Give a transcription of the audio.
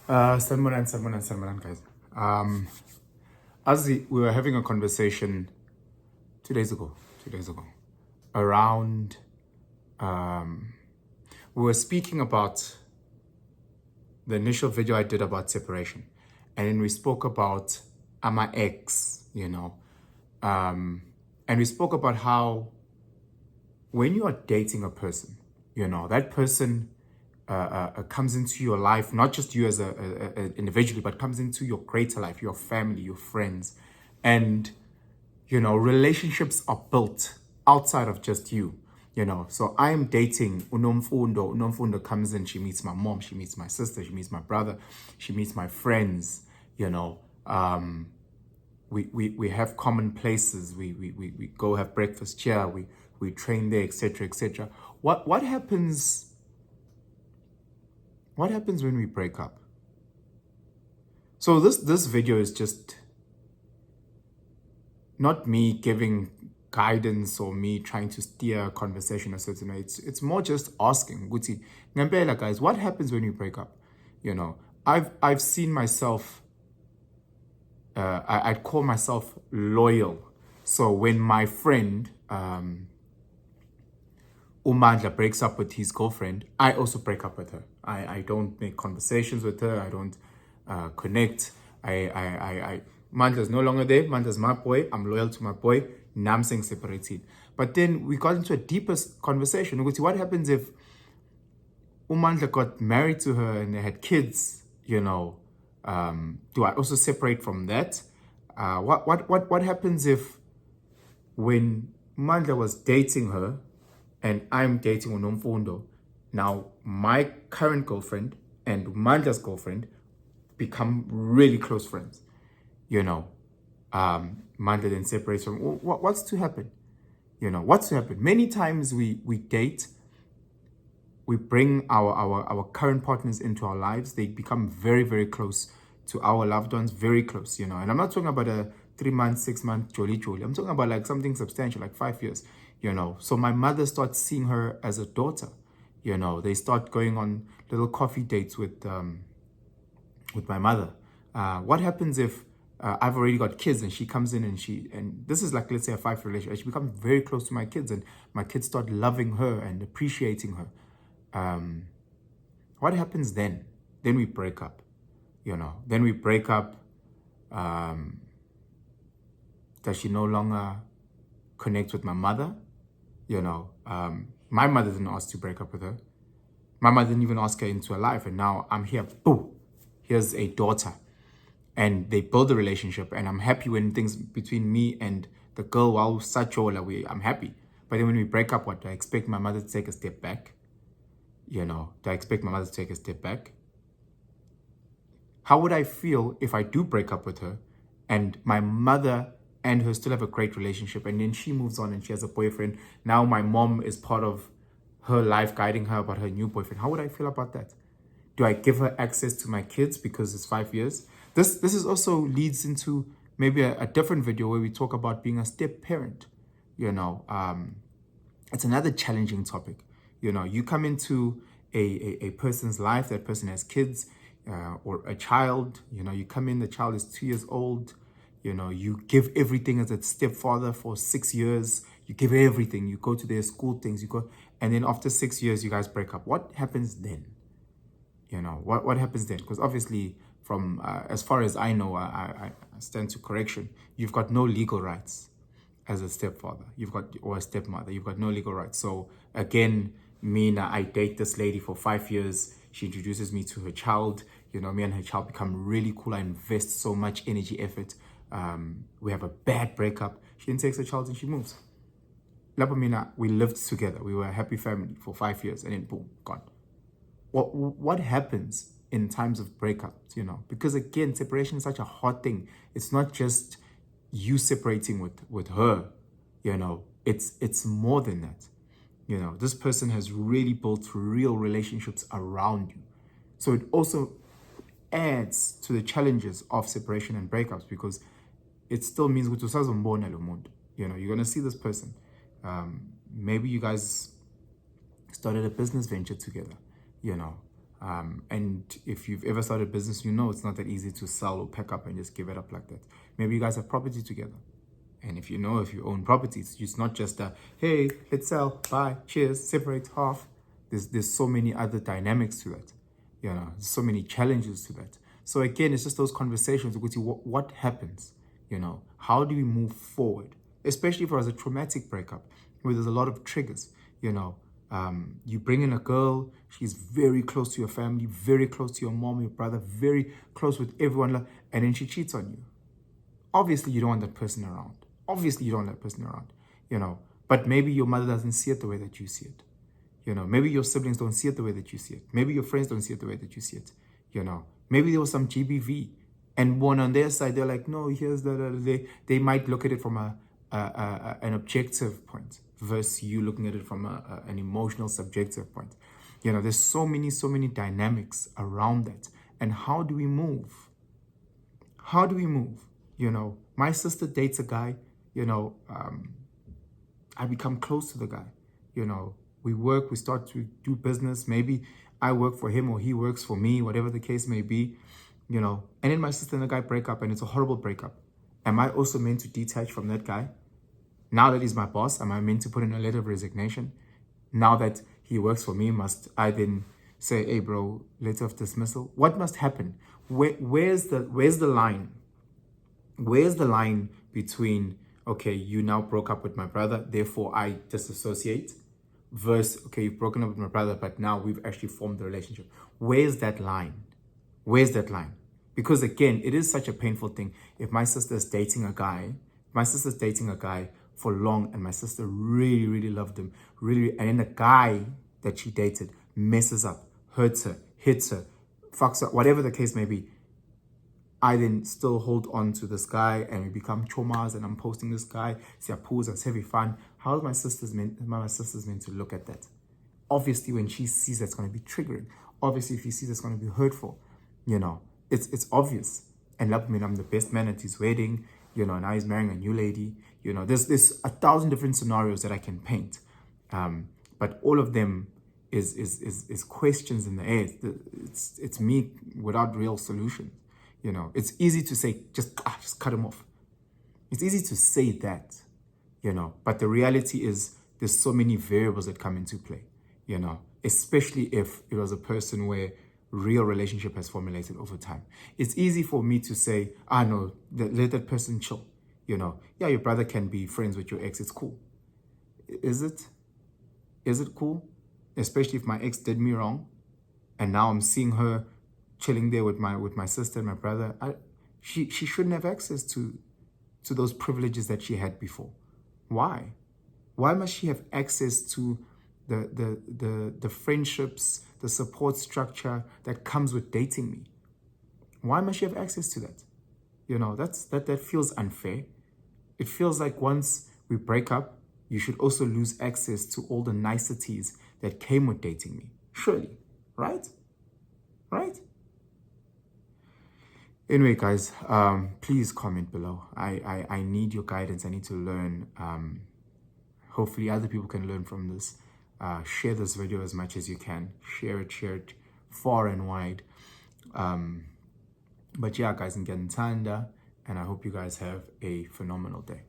Sanmaran, guys. We were having a conversation 2 days ago, around, we were speaking about the initial video I did about separation. And then we spoke about my ex, and we spoke about how when you are dating a person, that person comes into your life, not just you as a individually, but comes into your greater life, your family, your friends. And, relationships are built outside of just you, So I am dating Unomfundo. Unomfundo comes in, she meets my mom, she meets my sister, she meets my brother, she meets my friends, we have common places, we go have breakfast here, we train there, etc., etc. What happens when we break up? So this video is just not me giving guidance or me trying to steer a conversation a certain way. It's more just asking, Guti, ngempela guys, what happens when we break up? I've seen myself, I'd call myself loyal. So when my friend Umandla breaks up with his girlfriend, I also break up with her. I don't make conversations with her. I don't connect. Mandla's no longer there. Mandla's my boy. I'm loyal to my boy. Namseng separated. But then we got into a deeper conversation. What happens if Umandla got married to her and they had kids? Do I also separate from that? What happens if when Mandla was dating her and I'm dating Unomfundo, now my current girlfriend and Mandla's girlfriend become really close friends, Mandla then separates from, what's to happen? What's to happen? Many times we date, we bring our current partners into our lives, they become very, very close to our loved ones, very close, and I'm not talking about a 3 month, 6 month jolly. I'm talking about like something substantial, like 5 years, So my mother starts seeing her as a daughter, They start going on little coffee dates with my mother. What happens if I've already got kids and she comes in and this is like, let's say a 5 relationship. She becomes very close to my kids and my kids start loving her and appreciating her. What happens then? Then we break up, Then we break up. Does she no longer connect with my mother? My mother didn't ask to break up with her. My mother didn't even ask her into her life. And now I'm here, boom, here's a daughter. And they build a relationship. And I'm happy when things between me and the girl, while Sachola, I'm happy. But then when we break up, what? Do I expect my mother to take a step back? Do I expect my mother to take a step back? How would I feel if I do break up with her and my mother and her still have a great relationship and then she moves on and she has a boyfriend? Now my mom is part of her life, guiding her about her new boyfriend. How would I feel about that? Do I give her access to my kids because it's 5 years? This is also leads into maybe a different video where we talk about being a step parent. It's another challenging topic. You come into a person's life, that person has kids or a child, you come in, the child is 2 years old, you give everything as a stepfather for 6 years, you give everything, you go to their school things, and then after 6 years, you guys break up. What happens then? What happens then? Because obviously, from as far as I know, I stand to correction, you've got no legal rights as a stepfather, or a stepmother, you've got no legal rights. So again, I date this lady for 5 years, she introduces me to her child, me and her child become really cool, I invest so much energy, effort, we have a bad breakup, she then takes her child and she moves. We lived together, we were a happy family for 5 years, and then boom, gone. What happens in times of breakups, Because again, separation is such a hard thing. It's not just you separating with her, it's more than that. This person has really built real relationships around you. So it also adds to the challenges of separation and breakups, because it still means you're going to see this person. Maybe you guys started a business venture together, And if you've ever started a business, you know it's not that easy to sell or pack up and just give it up like that. Maybe you guys have property together. And if you own properties, it's not just a, hey, let's sell, bye, cheers, separate, half. There's so many other dynamics to that. There's so many challenges to that. So again, it's just those conversations. What happens? How do we move forward? Especially if it was a traumatic breakup where there's a lot of triggers. You bring in a girl, she's very close to your family, very close to your mom, your brother, very close with everyone, and then she cheats on you. Obviously, you don't want that person around. But maybe your mother doesn't see it the way that you see it. Maybe your siblings don't see it the way that you see it. Maybe your friends don't see it the way that you see it. Maybe there was some GBV, and one on their side, they're like, no, here's they might look at it from an objective point versus you looking at it from an emotional, subjective point. There's so many dynamics around that. And how do we move? My sister dates a guy, I become close to the guy. We work, we start to do business. Maybe I work for him or he works for me, whatever the case may be, And then my sister and the guy break up, and it's a horrible breakup. Am I also meant to detach from that guy? Now that he's my boss, am I meant to put in a letter of resignation? Now that he works for me, must I then say, hey bro, letter of dismissal? What must happen? Where's the line? Where's the line between, okay, you now broke up with my brother, therefore I disassociate, versus, okay, you've broken up with my brother, but now we've actually formed a relationship. Where's that line? Because again, it is such a painful thing. If my sister's dating a guy for long, and my sister really, really loved him, really, and then the guy that she dated messes up, hurts her, hits her, fucks up, whatever the case may be, I then still hold on to this guy and we become chomas, and I'm posting this guy, siyapuza, it's heavy fun. How is my sister's meant to look at that? Obviously, when she sees that's going to be triggering. Obviously, if he sees it's going to be hurtful, it's obvious. And I'm the best man at his wedding, now he's marrying a new lady. There's 1,000 different scenarios that I can paint. But all of them is questions in the air. It's me without real solutions. It's easy to say, just cut him off. It's easy to say that, but the reality is there's so many variables that come into play, especially if it was a person where real relationship has formulated over time. It's easy for me to say, no, let that person chill. Yeah, your brother can be friends with your ex. It's cool. Is it? Is it cool? Especially if my ex did me wrong, and now I'm seeing her chilling there with my sister and my brother. She shouldn't have access to those privileges that she had before. Why? Why must she have access to the friendships, the support structure that comes with dating me? Why must she have access to that? That feels unfair. It feels like once we break up, you should also lose access to all the niceties that came with dating me. Surely, right? Right? Anyway, guys, please comment below. I need your guidance. I need to learn. Hopefully other people can learn from this. Share this video as much as you can. Share it far and wide. But yeah, guys, and I hope you guys have a phenomenal day.